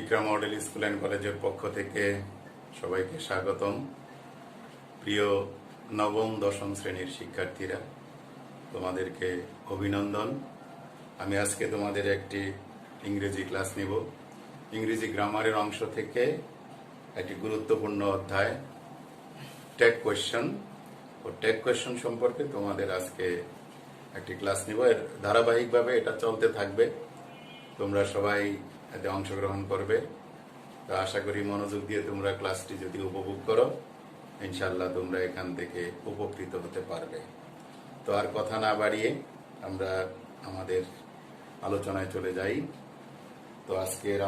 শিক্ষা model school and কলেজের পক্ষ থেকে সবাইকে স্বাগতম। প্রিয় নবম দশম শ্রেণীর শিক্ষার্থীরা, তোমাদেরকে অভিনন্দন। আমি আজকে তোমাদের একটি ইংরেজি ক্লাস নিব। ইংরেজি গ্রামারের অংশ থেকে একটি গুরুত্বপূর্ণ অধ্যায় ট্যাগ কোয়েশ্চন ও ট্যাগ কোয়েশ্চন সম্পর্কে তোমাদের আজকে একটি ক্লাস নিব। এর ধারাবাহিকভাবে এটা চলতে থাকবে। তোমরা সবাই এতে অংশগ্রহণ করবে। তো আশা করি মনোযোগ দিয়ে তোমরা ক্লাসটি যদি উপভোগ করো, ইনশাল্লাহ তোমরা এখান থেকে উপকৃত হতে পারবে। তো আর কথা না বাড়িয়ে আমরা আমাদের আলোচনায় চলে যাই। তো আজকের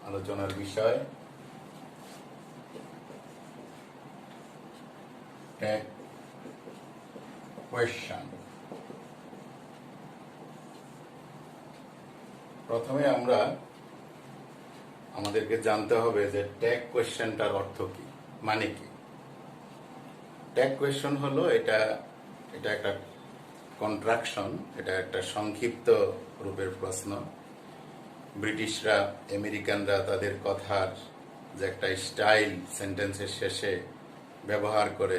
আলোচনার বিষয় ট্যাগ কোয়েশ্চন। প্রথমে আমাদেরকে জানতে হবে যে ট্যাগ কোয়েশ্চনটার অর্থ কি, মানে কি। ট্যাগ কোয়েশ্চন হলো এটা একটা কন্ট্রাকশন, এটা একটা সংক্ষিপ্ত রূপের প্রশ্ন। ব্রিটিশরা, আমেরিকানরা তাদের কথার যে একটা স্টাইল সেন্টেন্সের শেষে ব্যবহার করে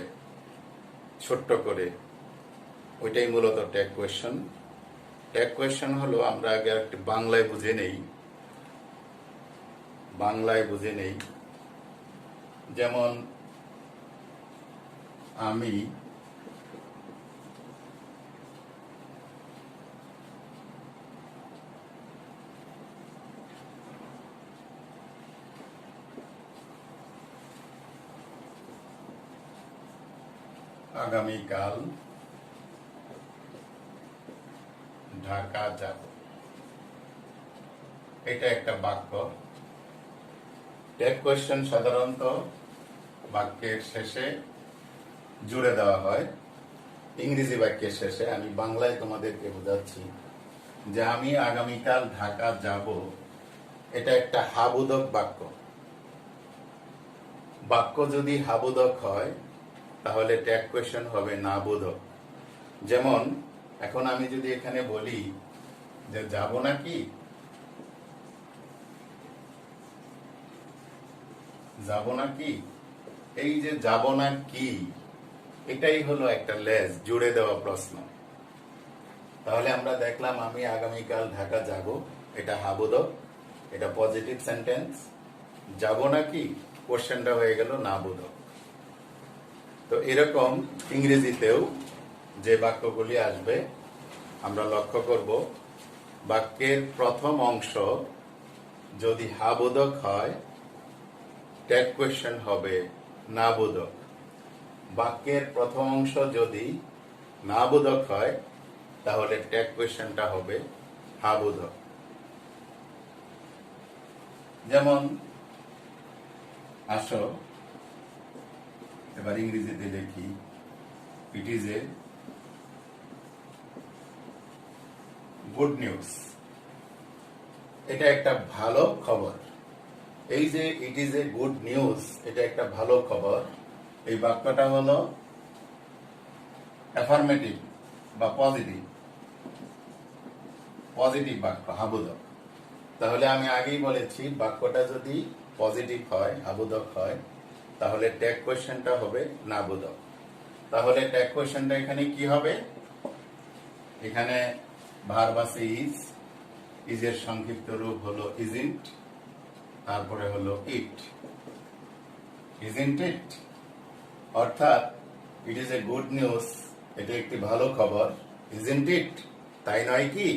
ছোট্ট করে, ওইটাই মূলত ট্যাগ কোয়েশ্চন। ট্যাগ কোয়েশ্চন হলো, আমরা আগে একটি বাংলায় বুঝে নেই। যেমন আমি আগামীকাল ঢাকা যাব, এটা একটা বাক্য। ট্যাগ কোয়েশ্চন সাধারণত বাক্যের শেষে জুড়ে দেওয়া হয়। ইংরেজি বাক্যের শেষে, আমি বাংলায় তোমাদেরকে বোঝাচ্ছি যে আমি আগামীকাল ঢাকা যাব, এটা একটা হাবোধক বাক্য। বাক্য যদি হাবোধক হয় তাহলে ট্যাগ কোয়েশ্চন হবে না বোধক। যেমন এখন আমি যদি এখানে বলি যে যাব নাকি, এই যে যাব না কি, এটাই হলো একটা লেজ জুড়ে দেওয়া প্রশ্ন। তাহলে আমরা দেখলাম আমি আগামীকাল ঢাকা যাব, এটা হাবোধক, এটা পজিটিভ সেন্টেন্স। যাব নাকি কোশ্চেনটা হয়ে গেল না বোধক। তো এরকম ইংরেজিতেও যে বাক্যগুলি আসবে আমরা লক্ষ্য করব, বাক্যের প্রথম অংশ যদি হাবোধক হয় ট্যাগ কোয়েশ্চন হবে না বোধক। বাক্যের প্রথম অংশ যদি না বোধক হয় তাহলে ট্যাগ কোয়েশ্চনটা হবে হাবোধক। যেমন আসো এবার ইংরেজিতে লিখি, ইট ইজ এ গুড নিউজ, এটা একটা ভালো খবর। এই যে ইট ইজ এ গুড নিউজ, এটা একটা ভালো খবর, এই বাক্যটা হলো অ্যাফার্মেটিভ বা পজিটিভ বাক্য, হাবোধক। তাহলে আমি আগেই বলেছি, বাক্যটা যদি পজিটিভ হয়, হাবোধক হয়, তাহলে ট্যাগ কোয়েশ্চনটা হবে না বোধক। তাহলে ট্যাগ কোয়েশ্চনটা এখানে কি হবে? এখানে ভার্ব আছে ইজ এর সংক্ষিপ্ত রূপ হলো ইজন্ট, তারপরে হলো ইট, ইজন্ট ইট। অর্থাৎ it is a good news, এটা একটি ভালো খবর। ইজন্ট ইট, তাই নয় কি?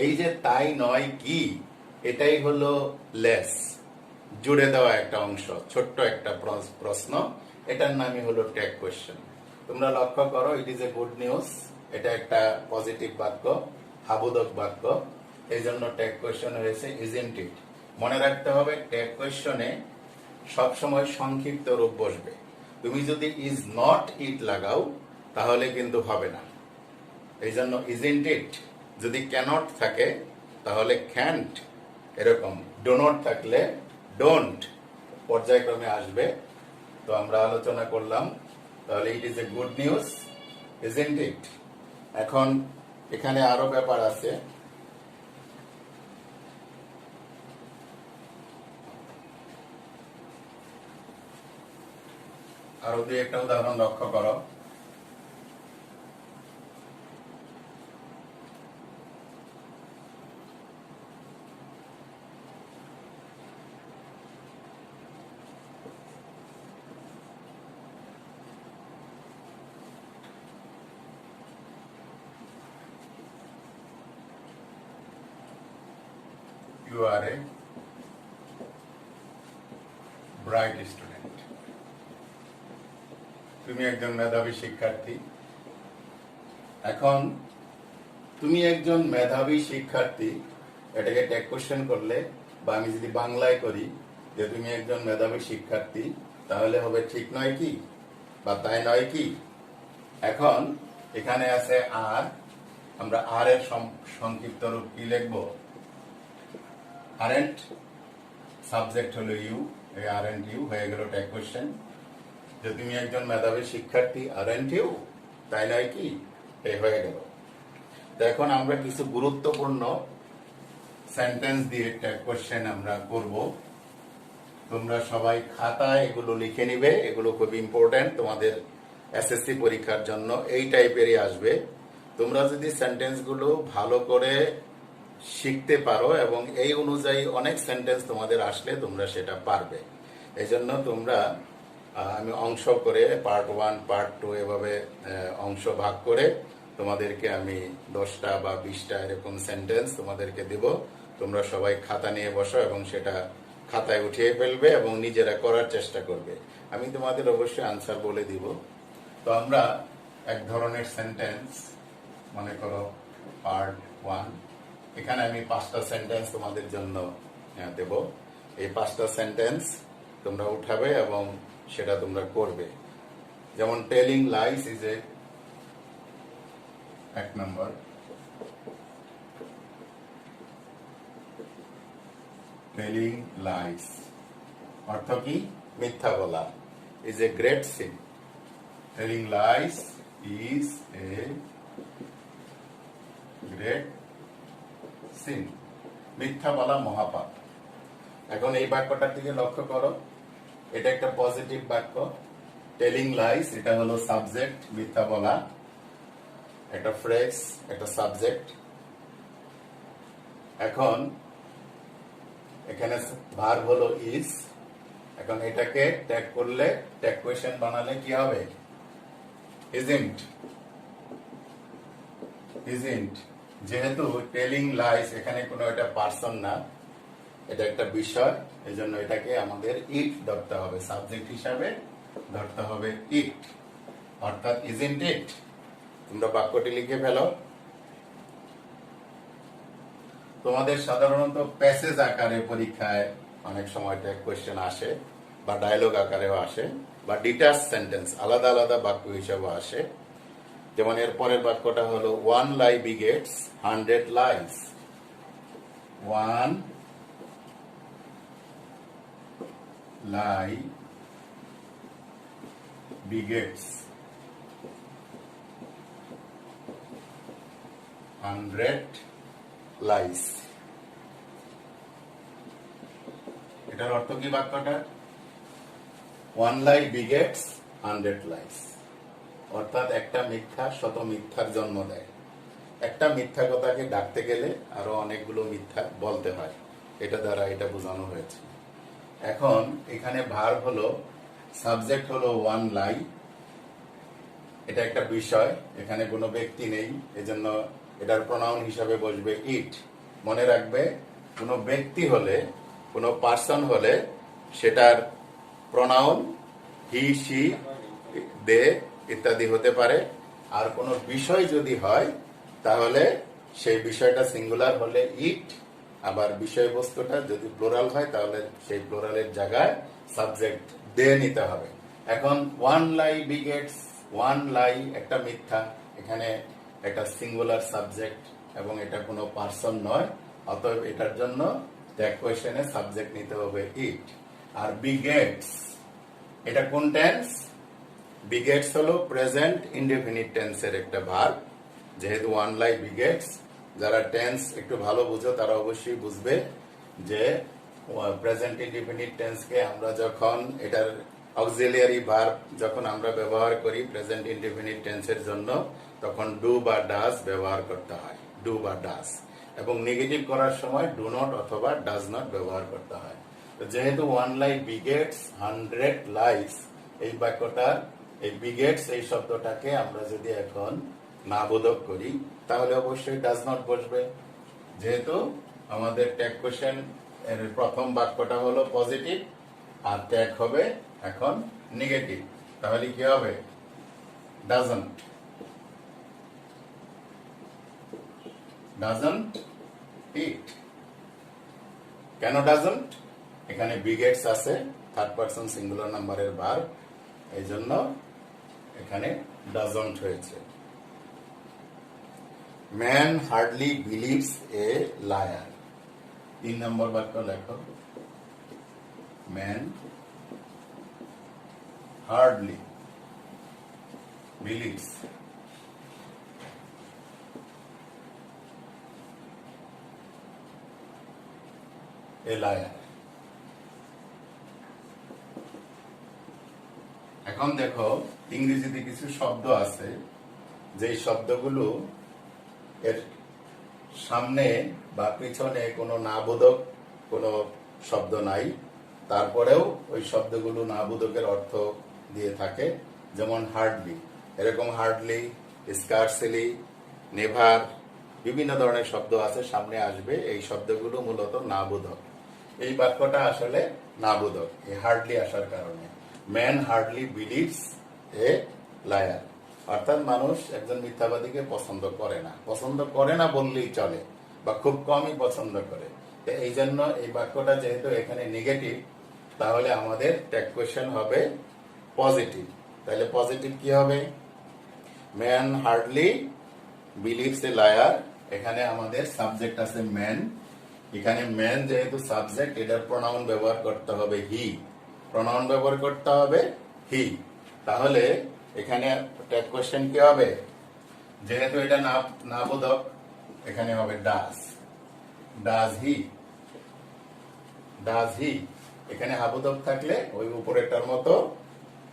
এই যে তাই নয় কি, এটাই হলো লেস, জুড়ে দেওয়া একটা অংশ, ছোট্ট একটা প্রশ্ন। এটার নামই হলো ট্যাগ কোয়েশ্চন। তোমরা লক্ষ্য করো, ইট ইজ এ গুড নিউজ, এটা একটা পজিটিভ বাক্য, হাবোধক বাক্য, এই জন্য ট্যাগ কোয়েশ্চন হয়েছে ইজন্ট ইট। মনে রাখতে হবে, ট্যাগ কোয়েশ্চনে সবসময় সংক্ষিপ্ত রূপ বসবে। তুমি যদি ইজ নট ইট লাগাও তাহলে কিন্তু হবে না। এই জন্য ইজন্ট ইট। যদি ক্যানট থাকে তাহলে ক্যান্ট, এরকম ডো নট থাকলে ডোন্ট, পর্যায়ক্রমে আসবে। তো আমরা আলোচনা করলাম, তাহলে ইট is a good news, isn't it. এখন এখানে আরো ব্যাপার আছে। আরো দুই একটা উদাহরণ লক্ষ্য করো। You are a bright student. তুমি একজন মেধাবী শিক্ষার্থী। এখন তুমি একজন মেধাবী শিক্ষার্থী, এটাকে টেক কোশ্চেন করলে বা আমি যদি বাংলায় করি যে তুমি একজন মেধাবী শিক্ষার্থী, তাহলে হবে ঠিক নয় কি বা তাই নয় কি। এখন এখানে আছে আর, আমরা আর এর সংক্ষিপ্ত রূপ কি লিখবো? আরেন্ট, সাবজেক্ট হলো ইউ, এই আরেন্ট ইউ হয়ে গেল টেক কোশ্চেন। যে তুমি একজন মেধাবী শিক্ষার্থী, আরেন্ট ইউ, তাই নয় কি, এই হয়ে গেল। তো এখন আমরা কিছু গুরুত্বপূর্ণ সেন্টেন্স দিয়ে টেক কোশ্চেন আমরা করব। তোমরা সবাই খাতায় এগুলো লিখে নিবে, এগুলো খুব ইম্পর্টেন্ট তোমাদের এসএসসি পরীক্ষার জন্য, এই টাইপেরই আসবে। তোমরা যদি সেন্টেন্স গুলো ভালো করে শিখতে পারো এবং এই অনুযায়ী অনেক সেন্টেন্স তোমাদের আসলে তোমরা সেটা পারবে। এই জন্য তোমরা আমি অংশ করে পার্ট 1 পার্ট 2 এভাবে অংশ ভাগ করে তোমাদেরকে আমি 10টা বা 20টা এরকম সেন্টেন্স তোমাদেরকে দেব। তোমরা সবাই খাতা নিয়ে বসো এবং সেটা খাতায় উঠিয়ে ফেলবে এবং নিজেরা করার চেষ্টা করবে। আমি তোমাদের অবশ্যই আনসার বলে দিব। তো আমরা এক ধরনের সেন্টেন্স, মনে করো পার্ট 1, এখানে আমি 5টা সেন্টেন্স তোমাদের জন্য দেব। এই 5টা সেন্টেন্স তোমরা উঠাবে এবং সেটা তোমরা করবে। যেমন telling lines is a, 1 number, telling lines অর্থ কি? মিথ্যা বলা। Is a great sin. Telling lines is a great sin, মিথ্যা বলা মহাপাপ। এখন এই বাক্যটার দিকে লক্ষ্য করো, এটা একটা পজিটিভ বাক্য। টেলিং লাইস, এটা হলো সাবজেক্ট, মিথ্যা বলা, একটা ফ্রেজ, একটা সাবজেক্ট। এখন এখানে ভার্ব হলো ইজ। এখন এটাকে ট্যাগ করলে, ট্যাগ কোয়েশ্চেন বানালে কি হবে? ইজন্ট। ইজন্ট, যেহেতু টেলিং লাইস এখানে কোনো একটা পার্সন না, এটা একটা বিষয়, এই জন্য এটাকে আমাদের ইট ধরতে হবে, সাবজেক্ট হিসাবে ধরতে হবে ইট, অর্থাৎ ইজন্ট ইট। তোমরা বাক্যটি লিখে ফেলো। তোমাদের সাধারণত প্যাসেজ আকারে পরীক্ষায় অনেক সময় ট্যাগ কোয়েশ্চেন আসে, বা ডায়লগ আকারেও আসে, বা ডিটাচ সেন্টেন্স আলাদা আলাদা বাক্য হিসাবে আসে। যেমন এর পরের বাক্যটা হলো 1 lie begets 100 lies। 1 lie begets 100 lies। এটার অর্থ কি বাক্যটা? 1 lie begets 100 lies, অর্থাৎ একটা মিথ্যা শত মিথ্যার জন্ম দেয়। একটা মিথ্যা কথাকে ডাকতে গেলে আরো অনেকগুলো মিথ্যা বলতে হয়, এটা দ্বারা এটা বোঝানো হয়েছে। এখন এখানে ভার্ব হলো, সাবজেক্ট হলো 1 lie, এটা একটা বিষয়, এখানে কোনো ব্যক্তি নেই, এজন্য এটার প্রনাউন হিসাবে বসবে ইট। মনে রাখবে, কোনো ব্যক্তি হলে, কোনো পার্সন হলে সেটার প্রনাউন হি, সি, দে ইত্যাদি হতে পারে। আর কোনো বিষয় যদি হয় তাহলে সেই বিষয়টা সিঙ্গুলার হলে ইট, আবার বিষয়বস্তুটা যদি প্লোরাল হয় তাহলে সেই প্লোরালের জায়গায় সাবজেক্ট দে নিতে হবে। এখন 1 lie begets 1 lie, একটা মিথ্যা, এখানে একটা সিঙ্গুলার সাবজেক্ট এবং এটা কোনো পার্সন নয়, অতএব এটার জন্য ট্যাগ কোয়েশ্চেনে সাবজেক্ট নিতে হবে ইট। আর begets, এটা কোন টেন্স? begets হলো প্রেজেন্ট ইনডেফিনিট টেন্সের একটা ভার্ব। যেহেতু 1 lie begets, যারা টেন্স একটু ভালো বুঝো তারা অবশ্যই বুঝবে যে প্রেজেন্ট ইনডেফিনিট টেন্সকে আমরা যখন এটার অক্সিলিয়ারি ভার্ব যখন আমরা ব্যবহার করি প্রেজেন্ট ইনডেফিনিট টেন্সের জন্য, তখন ডু বা ডাজ ব্যবহার করতে হয়, ডু বা ডাজ। এবং নেগেটিভ করার সময় ডু নট অথবা ডাজ নট ব্যবহার করতে হয়। তো যেহেতু 1 লাই বিগেটস 100 লাইস, এই বাক্যটার এই বিগেটস এই শব্দটাকে আমরা যদি এখন না বোধক করি, তাহলে অবশ্যই ডাজ নট বসবে। যেহেতু আমাদের ট্যাগ কোশ্চেন এর প্রথম বাক্যটা হলো পজিটিভ, আর ট্যাগ হবে এখন নেগেটিভ, তাহলে কি হবে? ডাজন্ট, ডাজন্ট ইট। কেন ডাজন্ট? এখানে বিগেটস আছে, থার্ড পারসন সিঙ্গুলার নাম্বারের ভার্ব, এই জন্য এখানে ডাজন্ট হয়েছে। Man hardly believes a liar. 3 নম্বর বাক্য লেখো। Man hardly believes a liar. এখন দেখো, ইংরেজিতে কিছু শব্দ আছে যেই শব্দগুলো এর সামনে বা পিছনে কোনো নাবোধক কোনো শব্দ নাই, তারপরেও ওই শব্দগুলো নাবোধকের অর্থ দিয়ে থাকে। যেমন হার্ডলি, এরকম হার্ডলি, স্কার্সলি, নেভার, বিভিন্ন ধরনের শব্দ আছে সামনে আসবে, এই শব্দগুলো মূলত নাবোধক। এই বাক্যটা আসলে নাবোধক এই হার্ডলি আসার কারণে। Man hardly believes a liar, অর্থাৎ মানুষ একজন মিথ্যাবাদীকে পছন্দ করে না, পছন্দ করে না বললেই চলে, বা খুব কমই পছন্দ করে। এই জন্য এই বাক্যটা যেহেতু এখানে নেগেটিভ, তাহলে আমাদের ট্যাগ কোয়েশ্চেন হবে পজিটিভ। তাহলে পজিটিভ কি হবে? Man hardly believes a liar. এখানে আমাদের সাবজেক্ট আছে ম্যান, এখানে ম্যান যেহেতু সাবজেক্ট, এটার প্রোনাউন ব্যবহার করতে হবে হি, প্রোনাউন ব্যবহার করতে হবে হি। তাহলে এখানে ট্যাগ কোশ্চেন কি হবে? যেহেতু এটা নাবোধক, এখানে হবে does, does he, does he. এখানে হাবোধক থাকলে ওই উপরেরটার মতো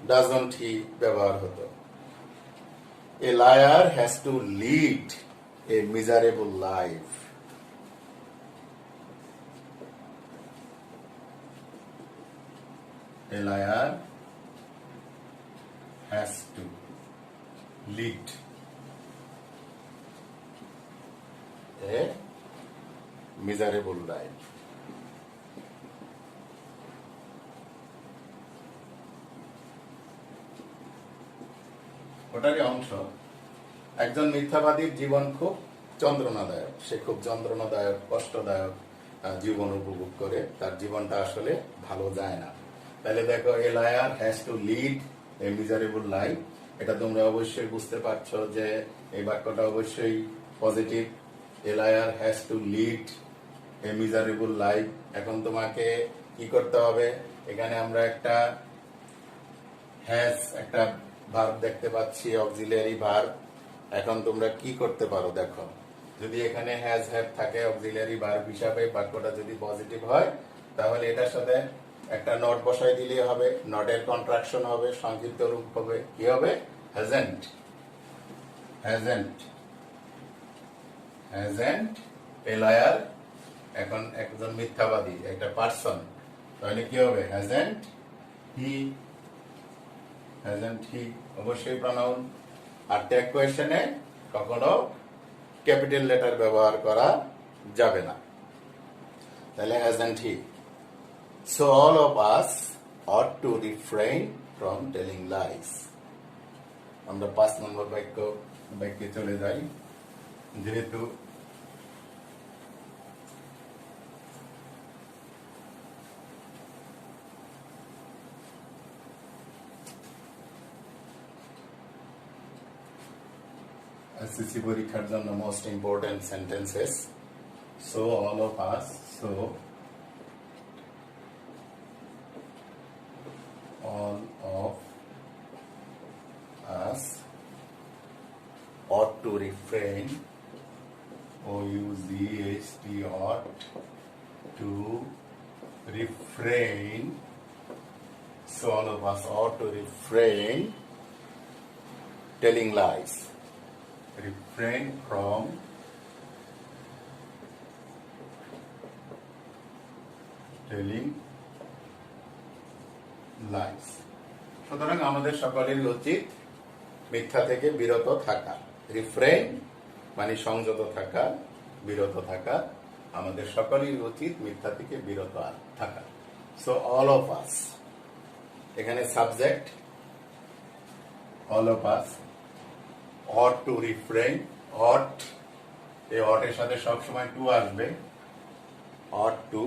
ডাজন্ট হি ব্যবহার হতো। A liar has to lead a miserable life. A liar has to lead a miserable life. ওটারই অংশ। একজন মিথ্যাবাদীর জীবন খুব যন্ত্রণাদায়ক, সে খুব যন্ত্রণাদায়ক, কষ্টদায়ক জীবন উপভোগ করে, তার জীবনটা আসলে ভালো যায় না। তাহলে দেখো, a liar has to lead a miserable life, এটা তোমরা অবশ্যই বুঝতে পারছো যে এই বাক্যটা অবশ্যই positive. A liar has to lead a miserable life. এখন তোমাকে কি করতে হবে? এখানে আমরা একটা হ্যাজ, একটা ভার্ব দেখতে পাচ্ছি, অক্সিলিয়ারি ভার্ব। এখন তোমরা কি করতে পারো দেখো, যদি এখানে হ্যাজ হ্যাভ থাকে অক্সিলিয়ারি ভার্ব হিসাবে, বাক্যটা যদি পজিটিভ হয়, তাহলে এটার সাথে একটা নট বসাই দিলেই হবে। নটের কন্ট্রাকশন হবে, সংক্ষিপ্ত রূপ হবে, কি হবে? Hasn't, hasn't, hasn't a liar. এখন একজন মিথ্যাবাদী, একটা পার্সন, তাহলে কি হবে? হ্যাজেন্ট হি, হ্যাজেন্ট হি অবশ্যই প্রনাউন। আর ট্যাগ কোয়েশ্চেনে কখনো ক্যাপিটাল লেটার ব্যবহার করা যাবে না, তাহলে hasn't he. So all of us ought to refrain from telling lies. আমরা 5 নম্বর বাক্যে চলে যাই। যেহেতু এসএসসি পরীক্ষার জন্য most important sentences. So all of us, so all of us ought to refrain, O-U-Z-H-T, ought to refrain, So all of us ought to refrain telling lies. Refrain from telling lies. সুতরাং আমাদের সকলেরই উচিত মিথ্যা থেকে বিরত থাকা। Refrain মানে সংযত থাকা, বিরত থাকা। আমাদের সকলেরই উচিত মিথ্যা থেকে বিরত থাকা। সো অল অফ আস, এখানে subject all of us ought to refrain. Ought, এই অটের সাথে সবসময় টু আসবে। অট টু,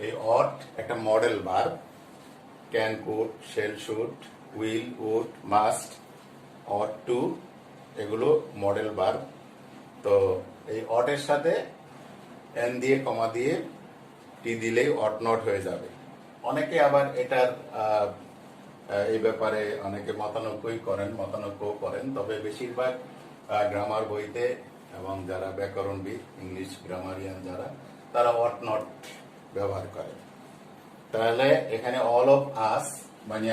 এই অট একটা modal verb. Can, could, shall, should, will, would, must, ought to, এগুলো মডেল ভার্ব। তো এই অটের সাথে এন দিয়ে কমা দিয়ে টি দিলেই অট নট হয়ে যাবে। অনেকে আবার এটার এই ব্যাপারে অনেকে মতানৈক্য করেন, তবে বেশিরভাগ গ্রামার বইতে এবং যারা ব্যাকরণবিদ, ইংলিশ গ্রামারিয়ান যারা, তারা অট নট ব্যবহার করে। তাহলে এখানে অল অফ আস মানে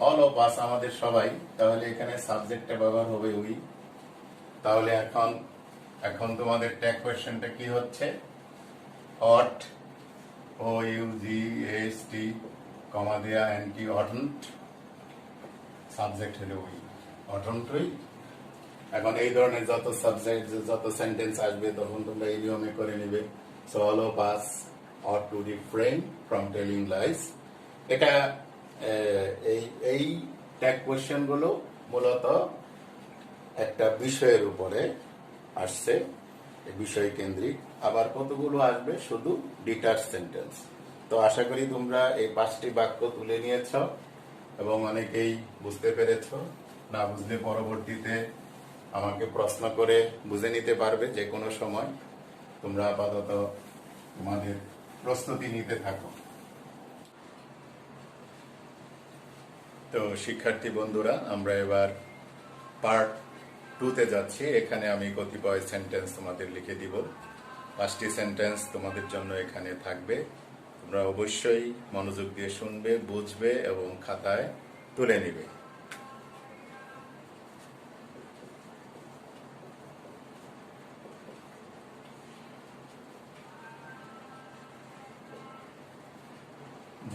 অল অফ আস আমাদের সবাই, তাহলে এখানে সাবজেক্টটা ব্যবহার হবে উই। তাহলে এখন তোমাদের ট্যাগ কোয়েশ্চেনটা কি হচ্ছে? অট, ও ইউ জি এস টি, কমা দেয়া এনটি, অটন্ট, সাবজেক্ট হলো উই, অটন্ট উই। এখন এই ধরনের যত সাবজেক্ট, যত সেন্টেন্স আসবে তখন তোমরা এই নিয়মে করে নিবে। So all of us ought to refrain from telling lies. এটা এই ট্যাগ কোয়েশ্চেন গুলো মূলত একটা বিষয়ের উপরে আসছে, বিষয় কেন্দ্রিক। আবার কতগুলো আসবে শুধু ডিটাচ সেন্টেন্স। তো আশা করি তোমরা এই 5টি বাক্য তুলে নিয়েছ এবং অনেকেই বুঝতে পেরেছ। না বুঝলে পরবর্তীতে আমাকে প্রশ্ন করে বুঝে নিতে পারবে যে কোনো সময়। তোমরা আপাতত তোমাদের প্রস্তুতি নিতে থাকো। তো শিক্ষার্থী বন্ধুরা, আমরা এবার পার্ট 2-তে যাচ্ছি। এখানে আমি কতিপয় সেন্টেন্স তোমাদের লিখে দিব। 5টি সেন্টেন্স তোমাদের জন্য এখানে থাকবে। তোমরা অবশ্যই মনোযোগ দিয়ে শুনবে, বুঝবে এবং খাতায় তুলে নিবে।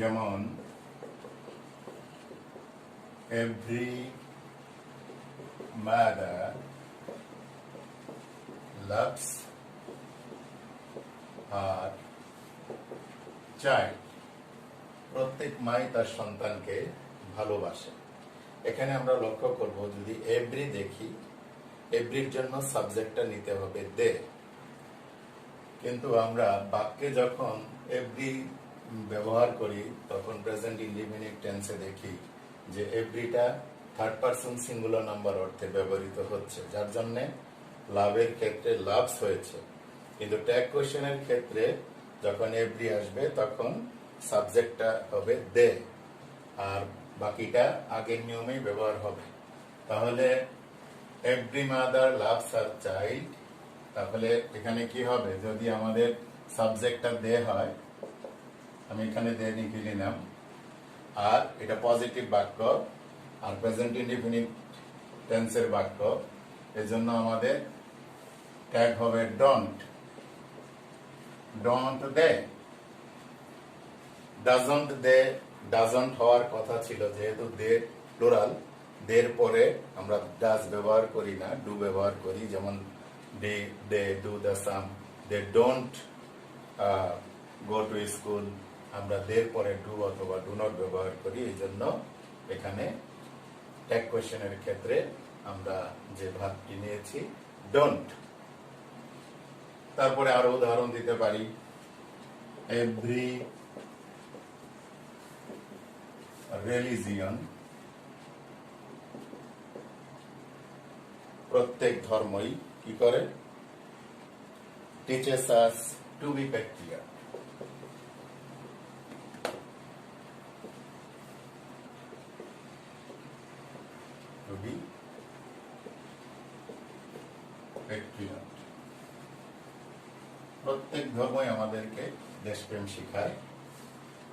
যেমন every mother loves her child. প্রত্যেক মাই তার সন্তানকে ভালোবাসে। এখানে আমরা লক্ষ্য করব, যদি এভরি দেখি, এভরির জন্য সাবজেক্টটা নিতে হবে দে। কিন্তু আমরা বাক্যে যখন এভরি ব্যবহার করি তখন প্রেজেন্ট ইনডিফিনিট টেন্সে দেখি যে এভরিটা থার্ড পারসন সিঙ্গুলার নাম্বার অর্থে ব্যবহৃত হচ্ছে, যার জন্য লাভের ক্ষেত্রে লাভস হয়েছে। কিন্তু ট্যাগ কোয়েশ্চেনের ক্ষেত্রে যখন এভরি আসবে তখন সাবজেক্টটা হবে দে, আর বাকিটা আগের নিয়মেই ব্যবহার হবে। তাহলে every mother loves her child, তাহলে এখানে কি হবে? যদি আমাদের সাবজেক্টটা দে হয়, আমি এখানে দে লিখে নিলাম, আর এটা পজিটিভ বাক্য আর প্রেজেন্ট ইনডিফিনিট টেন্সের বাক্য, এজন্য আমাদের ট্যাগ হবে don't. Don't they. Doesn't they, doesn't হওয়ার কথা ছিল, যেহেতু দে প্লুরাল, দের পরে আমরা ডাজ ব্যবহার করি না, ডু ব্যবহার করি। যেমন they, they do the same. They don't go to school, আমরা দের পরে ডু অথবা ডু নট ব্যবহার করি। এই জন্য এখানে ট্যাগ কোয়েশ্চেনের ক্ষেত্রে আমরা যে ভাবটি নিয়েছি ডোন্ট। তারপরে আরো উদাহরণ দিতে পারি, এভরি রিলিজিয়ন, প্রত্যেক ধর্মই কি করে? Teaches us to be patriot. প্রত্যেক ধর্মই আমাদেরকে দেশপ্রেম শিখায়।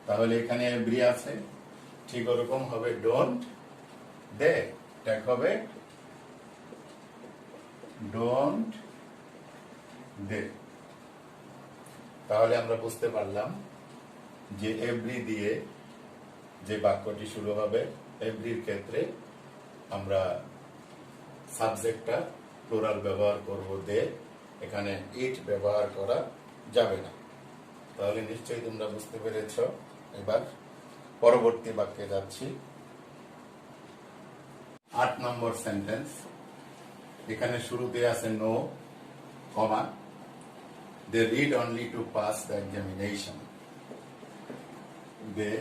তাহলে এখানে এভরি আছে, ঠিক ওরকম হবে ডোন্ট দে, ট্যাগ হবে ডোন্ট দে। তাহলে আমরা বুঝতে পারলাম যে এভরি দিয়ে যে বাক্যটি শুরু হবে, এভরির ক্ষেত্রে আমরা সাবজেক্টটা প্লুরাল ব্যবহার করব দে, এখানে ইট ব্যবহার করা যাবে না। তাহলে নিশ্চয়ই তোমরা বুঝতে পেরেছ। এবার পরবর্তী বাক্যে যাচ্ছি। 8 নম্বর সেন্টেন্স। এখানে শুরুতে আছে no, comma, they read only to pass the examination. They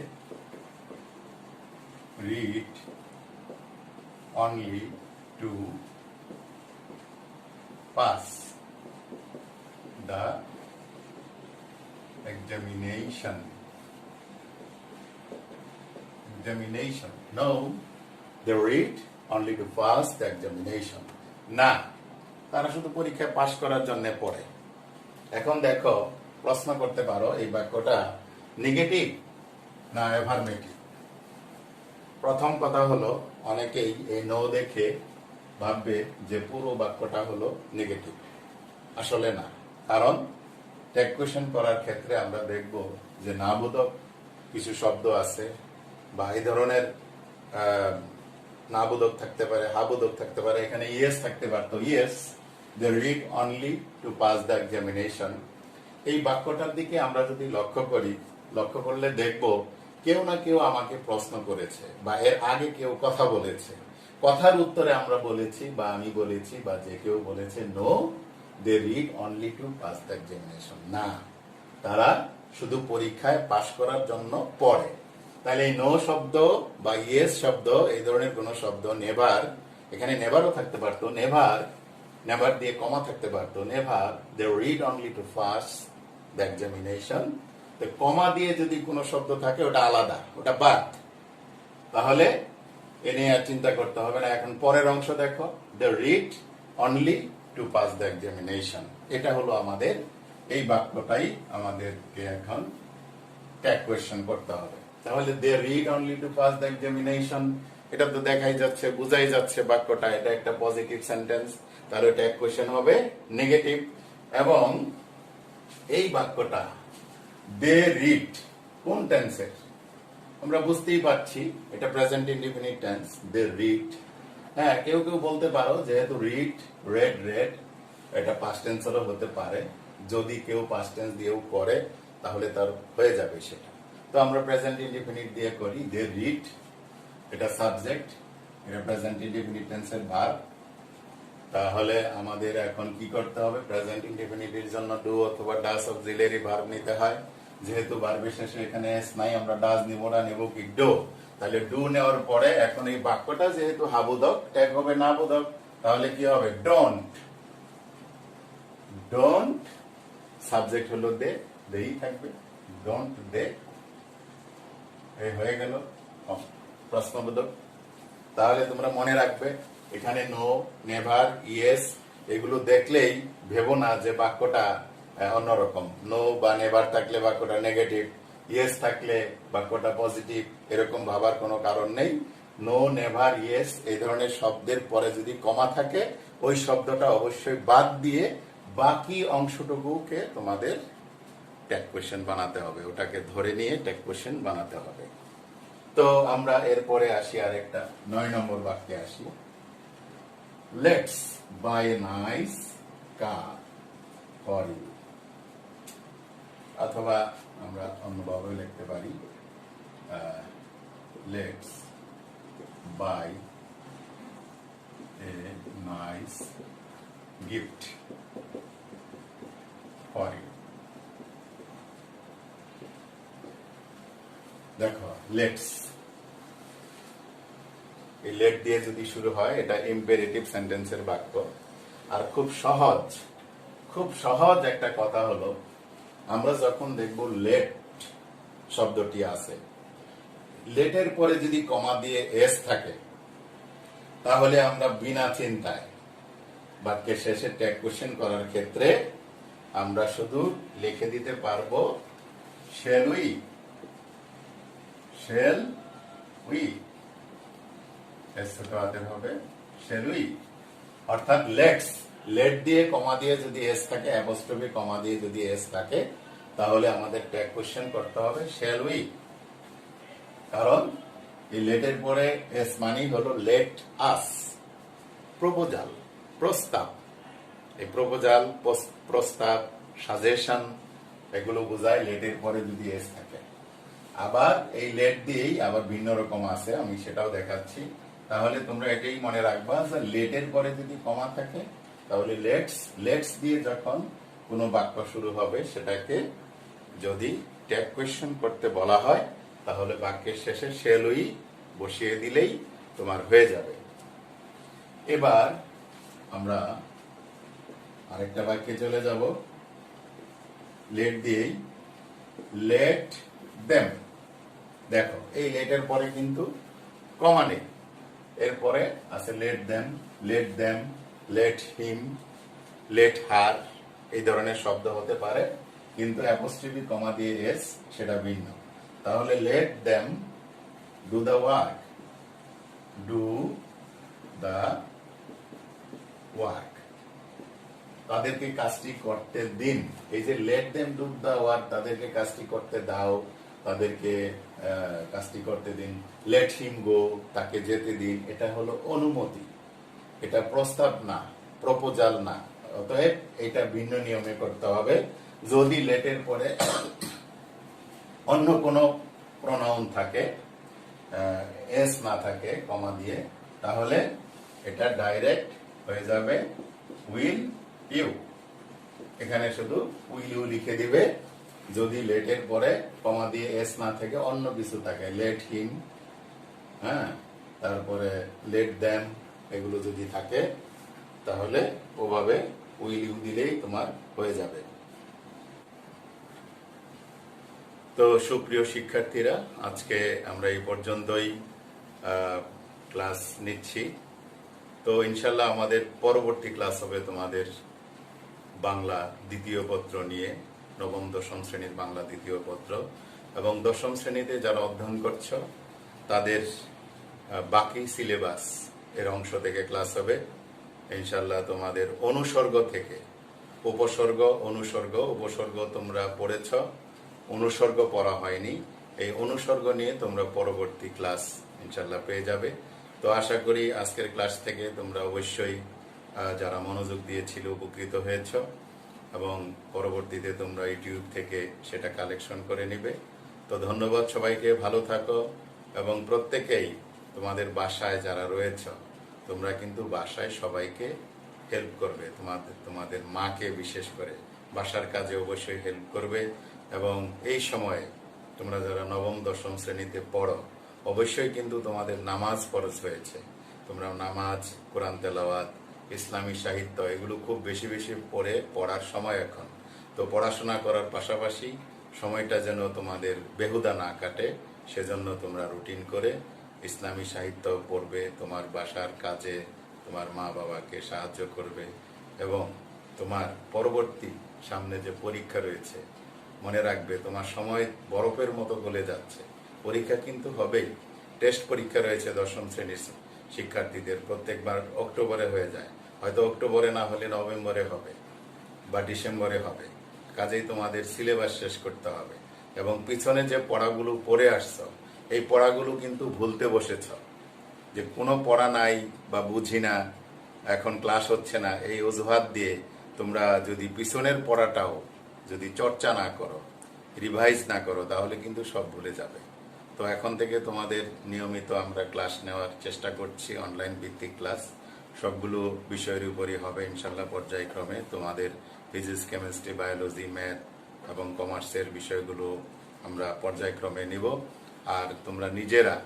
read only to pass the examination. No, they read only to pass the examination. না, তারা শুধু পরীক্ষায় পাশ করার জন্য পড়ে। এখন দেখো, প্রশ্ন করতে পারো এই বাক্যটা নেগেটিভ না অ্যাফার্মেটিভ। প্রথম কথা হলো, অনেকেই এই নো দেখে ভাববে যে পুরো বাক্যটা হলো নেগেটিভ। আসলে না, কারণ ট্যাগ কোয়েশ্চেন করার ক্ষেত্রে আমরা দেখব যে না বোধক কিছু শব্দ আছে, বা এই ধরনের না বোধক থাকতে পারে, হা বোধক থাকতে পারে। এখানে ইয়েস থাকতে পারতো, yes they read only to pass the examination। এই বাক্যটার দিকে আমরা যদি লক্ষ্য করলে দেখব কেউ না কেউ আমাকে প্রশ্ন করেছে, বা এর আগে কেউ কথা বলেছে। কথার উত্তরে আমরা বলেছি, বা আমি বলেছি, বা যে কেউ বলেছে no, they read only to pass the examination। না, তারা শুধু পরীক্ষায় পাশ করার জন্য পড়ে। তাহলে এই নো শব্দ বা ইয়েস শব্দ, এই ধরনের কোন শব্দ, নেভার, এখানে নেভারও থাকতে পারতো, নেভার দিয়ে কমা থাকতে পারতো, never they read only to pass the examination. তো কমা দিয়ে যদি কোনো শব্দ থাকে ওটা আলাদা, ওটা বাদ, তাহলে এ নিয়ে আর চিন্তা করতে হবে না। এখন পরের অংশ দেখো, they read only to pass the examination. এটা হলো আমাদের এই বাক্যটাই আমাদেরকে এখন ট্যাগ কোয়েশ্চেন করতে হবে। তাহলে they read only to pass the examination, এটা তো দেখাই যাচ্ছে, বুঝাই যাচ্ছে বাক্যটা এটা একটা পজিটিভ সেন্টেন্স। তাহলে ট্যাগ কোয়েশ্চেন হবে নেগেটিভ। এবং এই বাক্যটা দে রিড কোন টেন্সের আমরা বুঝতেই পারছি, এটা present indefinite tense, they read. হ্যাঁ, কেউ কেউ বলতে পারো যেহেতু রিড, রেড, এটা পাস্ট টেন্সেরও হতে পারে। যদি কেউ পাস্ট টেন্স দিয়েও করে তাহলে তার হয়ে যাবে সেটা। তো আমরা প্রেজেন্ট ইনডিফিনিট দিয়ে করি, দে রিড, এটা সাবজেক্ট, এটা প্রেজেন্ট ইনডিফিনিট টেন্সের ভার্ব। তাহলে আমাদের এখন কি করতে হবে? প্রেজেন্ট ইনডিফিনিটির জন্য ডু অথবা ডাস অক্সিলারি ভার্ব নিতে হয়। যেহেতু ভার্বের শেষে এখানে এস নাই, আমরা ডাস নিব না, নেব কি ডু। তাহলে ডু নেওয়ার পরে এখন এই বাক্যটা যেহেতু হাবোধক, ট্যাগ হবে না বোধক, তাহলে কি হবে? ডোন্ট। সাবজেক্ট হলো দে, দেই থাকবে, ডোন্ট দে। এই হয়ে গেল প্রশ্নবোধক। তাহলে তোমরা মনে রাখবে, এখানে নো, নেভার, ইয়েস এগুলো দেখলেই ভেবো না যে বাক্যটা অন্যরকম। নো বা নেভার থাকলে বাক্যটা নেগেটিভ, ইয়েস থাকলে বাক্যটা পজিটিভ, এরকম ভাবার কোনো কারণ নেই। নো, নেভার, ইয়েস এই ধরনের শব্দের পরে যদি কমা থাকে, ওই শব্দটা অবশ্যই বাদ দিয়ে বাকি অংশটুকুকে তোমাদের ট্যাগ কোয়েশ্চেন বানাতে হবে, ওটাকে ধরে নিয়ে ট্যাগ কোয়েশ্চেন বানাতে হবে। তো আমরা এরপরে আসি আরেকটা 9 নম্বর বাক্যে আসি। Let's buy a nice car for you, অথবা আমরা অন্যভাবে লিখতে পারি let's buy a nice gift for you. দেখো, লেটস, এই লেট দিয়ে যদি শুরু হয় এটা ইম্পেরেটিভ সেন্টেন্সের বাক্য। আর খুব সহজ একটা কথা হলো, আমরা যখন দেখব লেট শব্দটি আছে, লেটের পরে যদি কমা দিয়ে এস থাকে, তাহলে আমরা বিনা চিন্তায় বাক্যের শেষে ট্যাগ কোয়েশ্চেন করার ক্ষেত্রে আমরা শুধু লিখে দিতে পারবো shall we, shall we, S ছোট হাতের হবে শ্যাল উই, অর্থাৎ লেটস, লেট দিয়ে কমা দিয়ে যদি এস থাকে, অ্যাপোস্ট্রফি কমা দিয়ে যদি এস থাকে, তাহলে আমাদের ট্যাগ কোশ্চেন করতে হবে শ্যাল উই। কারণ এই লেটের পরে এস মানেই হলো লেট আস, প্রপোজাল, প্রস্তাব। এই প্রপোজাল, প্রস্তাব, সাজেশন এগুলো বোঝায় লেটের পরে যদি এস থাকে। আবার এই লেট দিয়েই আবার ভিন্ন রকম আছে, আমি সেটাও দেখাচ্ছি। তাহলে তোমরা এটাই মনে রাখবা যে লেটের পরে যদি কমা থাকে তাহলে লেটস, লেটস দিয়ে যখন কোনো বাক্য শুরু হবে সেটাকে যদি ট্যাগ কোয়েশ্চেন করতে বলা হয় তাহলে বাক্যের শেষে শ্যাল উই বসিয়ে দিলেই তোমার হয়ে যাবে। এবার আমরা আরেকটা বাক্যে চলে যাব, লেট দিয়েই, লেট দেম। দেখো এই লেটের পরে কিন্তু কমা নেই, এরপরে আছে let them, let them, let him, let her, এই ধরনের শব্দ হতে পারে, কিন্তু অ্যাপোস্ট্রফি কমা দিয়ে এস সেটা ভিন্ন। তাহলে let them do the work, do the work, তাদেরকে কাজটি করতে দিন। এই যে let them do the work, তাদেরকে কাজটি করতে দাও, তাদেরকে কাজটি করতে দিন। লেট হিম গো, তাকে যেতে দিন, এটা হলো অনুমতি, এটা প্রস্তাব না, প্রপোজাল না। অতএব এটা ভিন্ন নিয়মে করতে হবে। যদি লেটের পরে অন্য কোনো প্রনাউন থাকে, এস না থাকে কমা দিয়ে, তাহলে এটা ডাইরেক্ট হয়ে যাবে উইল ইউ। এখানে শুধু উইল ইউ লিখে দিবে। যদি লেটের পরে কমা দিয়ে এস না থেকে অন্য কিছু থাকে, লেট হিম, হ্যাঁ, তারপরে লেট দেম, এগুলো যদি থাকে তাহলে ওভাবে উইল ইউ দিলেই তোমার হয়ে যাবে। তো সুপ্রিয় শিক্ষার্থীরা, আজকে আমরা এই পর্যন্তই ক্লাস নিচ্ছি। তো ইনশাল্লাহ আমাদের পরবর্তী ক্লাস হবে তোমাদের বাংলা দ্বিতীয় পত্র নিয়ে, নবম দশম শ্রেণীর বাংলা দ্বিতীয় পত্র। এবং দশম শ্রেণীতে যারা অধ্যয়ন করছো তাদের বাকি সিলেবাস এর অংশ থেকে ক্লাস হবে ইনশাল্লাহ। তোমাদের অনুসর্গ থেকে, উপসর্গ, অনুসর্গ, উপসর্গ তোমরা পড়েছ, অনুসর্গ পড়া হয়নি। এই অনুসর্গ নিয়ে তোমরা পরবর্তী ক্লাস ইনশাল্লাহ পেয়ে যাবে। তো আশা করি আজকের ক্লাস থেকে তোমরা অবশ্যই যারা মনোযোগ দিয়েছিল উপকৃত হয়েছ, এবং পরবর্তীতে তোমরা ইউটিউব থেকে সেটা কালেকশন করে নিবে। তো ধন্যবাদ সবাইকে, ভালো থাকো। এবং প্রত্যেকেই তোমাদের বাসায় যারা রয়েছ, তোমরা কিন্তু বাসায় সবাইকে হেল্প করবে, তোমাদের মাকে বিশেষ করে বাসার কাজে অবশ্যই হেল্প করবে। এবং এই সময়ে তোমরা যারা নবম দশম শ্রেণীতে পড়ো, অবশ্যই কিন্তু তোমাদের নামাজ ফরজ হয়েছে। তোমরা নামাজ, কোরআন তেলাওয়াত, ইসলামী সাহিত্য এগুলো খুব বেশি বেশি পড়ার সময় এখন। তো পড়াশোনা করার পাশাপাশি সময়টা যেন তোমাদের বেহুদা না কাটে, সেজন্য তোমরা রুটিন করে ইসলামী সাহিত্য পড়বে, তোমার বাসার কাজে তোমার মা বাবাকে সাহায্য করবে। এবং তোমার পরবর্তী সামনে যে পরীক্ষা রয়েছে, মনে রাখবে তোমার সময় বরফের মতো গলে যাচ্ছে, পরীক্ষা কিন্তু হবেই। টেস্ট পরীক্ষা রয়েছে দশম শ্রেণীর শিক্ষার্থীদের, প্রত্যেকবার অক্টোবরে হয়ে যায়, হয়তো অক্টোবরে না হলে নভেম্বরে হবে বা ডিসেম্বরে হবে। কাজেই তোমাদের সিলেবাস শেষ করতে হবে। এবং পিছনে যে পড়াগুলো পড়ে আসছো, এই পড়াগুলো কিন্তু ভুলতে বসেছ, যে কোনো পড়া নাই বা বুঝি না, এখন ক্লাস হচ্ছে না, এই অজুহাত দিয়ে তোমরা যদি পিছনের পড়াটাও যদি চর্চা না করো, রিভাইজ না করো, তাহলে কিন্তু সব ভুলে যাবে। তো এখন থেকে তোমাদের নিয়মিত আমরা ক্লাস নেওয়ার চেষ্টা করছি, অনলাইন ভিত্তিক ক্লাস সবগুলো বিষয়ের উপরই হবে ইনশাল্লাহ পর্যায়ক্রমে। তোমাদের ফিজিক্স, কেমিস্ট্রি, বায়োলজি, ম্যাথ এবং কমার্সের বিষয়গুলো আমরা পর্যায়ক্রমে নিব। আর তোমরা নিজেরা,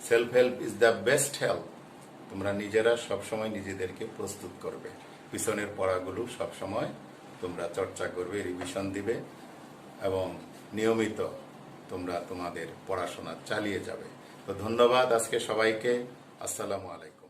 self help is the best help, তোমরা নিজেরা সবসময় নিজেদেরকে প্রস্তুত করবে, পিছনের পড়াগুলো সবসময় তোমরা চর্চা করবে, রিভিশন দিবে এবং নিয়মিত তোমরা তোমাদের পড়াশোনা চালিয়ে যাবে। তো ধন্যবাদ আজকে সবাইকে। আসসালামু আলাইকুম।